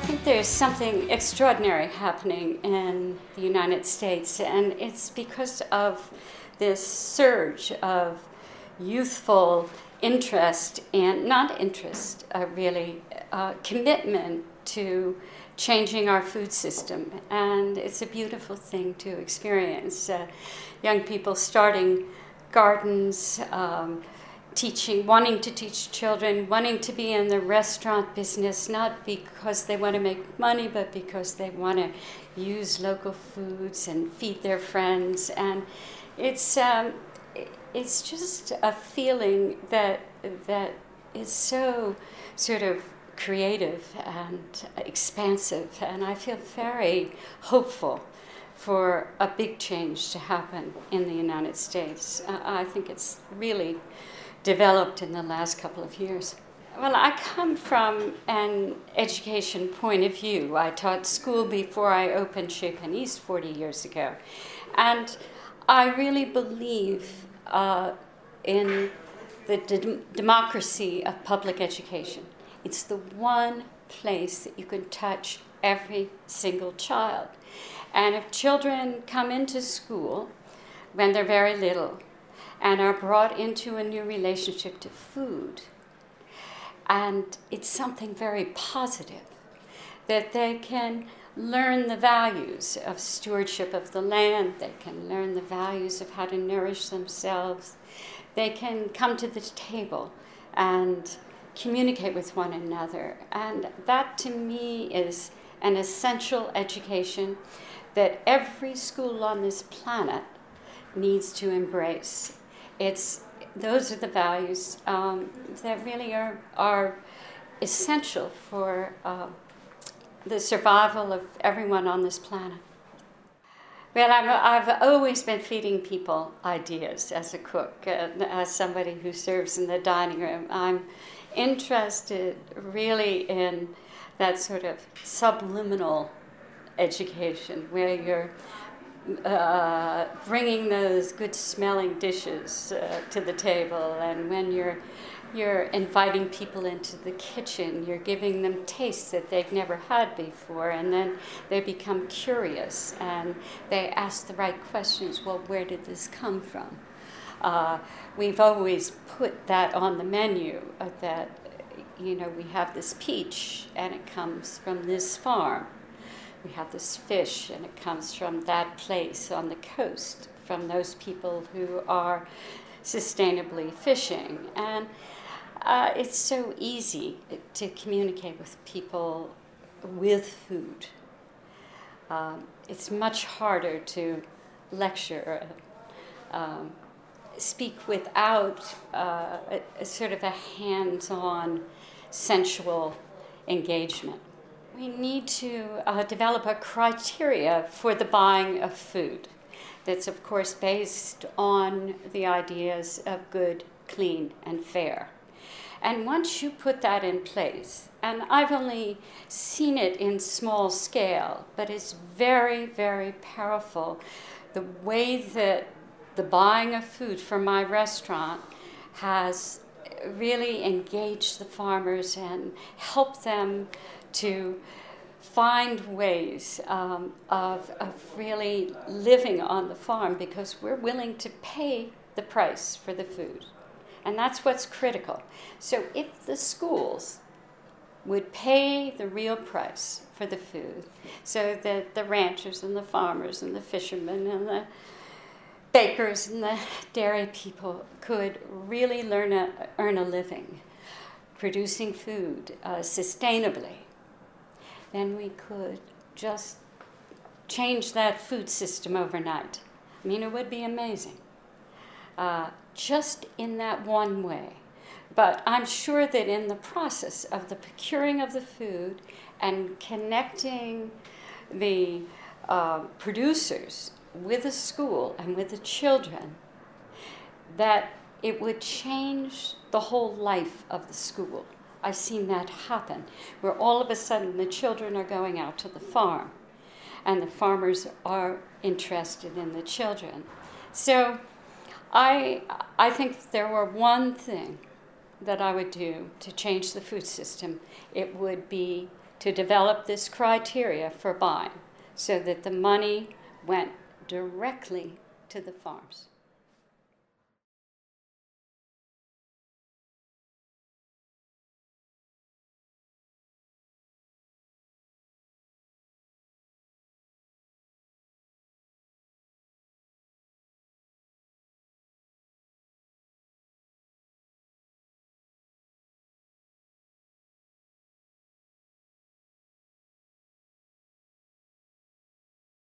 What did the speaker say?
think there's something extraordinary happening in the United States, and it's because of this surge of youthful interest and not interest, really, commitment to changing our food system. And it's a beautiful thing to experience. Young people starting gardens, wanting to teach children, wanting to be in the restaurant business, not because they want to make money, but because they want to use local foods and feed their friends. And it's just a feeling that is so sort of creative and expansive, and I feel very hopeful for a big change to happen in the United States. I think it's really developed in the last couple of years. Well, I come from an education point of view. I taught school before I opened Chez Panisse 40 years ago. And I really believe in the democracy of public education. It's the one place that you can touch every single child. And if children come into school when they're very little and are brought into a new relationship to food, and it's something very positive, that they can learn the values of stewardship of the land, they can learn the values of how to nourish themselves, they can come to the table and communicate with one another. And that, to me, is an essential education that every school on this planet needs to embrace. Those are the values that really are essential for the survival of everyone on this planet. Well, I've always been feeding people ideas as a cook, as somebody who serves in the dining room. I'm interested really in that sort of subliminal education where you're bringing those good smelling dishes to the table, and when you're inviting people into the kitchen, you're giving them tastes that they've never had before, and then they become curious and they ask the right questions. Well, where did this come from? We've always put that on the menu, that we have this peach and it comes from this farm. We have this fish and it comes from that place on the coast, from those people who are sustainably fishing. And it's so easy to communicate with people with food. It's much harder to lecture, speak without a sort of a hands-on sensual engagement. We need to develop a criteria for the buying of food that's, of course, based on the ideas of good, clean, and fair. And once you put that in place, and I've only seen it in small scale, but it's very, very powerful, the way that the buying of food for my restaurant has really engaged the farmers and helped them to find ways of really living on the farm, because we're willing to pay the price for the food. And that's what's critical. So if the schools would pay the real price for the food, so that the ranchers and the farmers and the fishermen and the bakers and the dairy people could really earn a living producing food sustainably, then we could just change that food system overnight. I mean, it would be amazing, just in that one way. But I'm sure that in the process of the procuring of the food and connecting the producers with the school and with the children, that it would change the whole life of the school. I've seen that happen, where all of a sudden the children are going out to the farm and the farmers are interested in the children. So I think if there were one thing that I would do to change the food system, it would be to develop this criteria for buying so that the money went directly to the farms.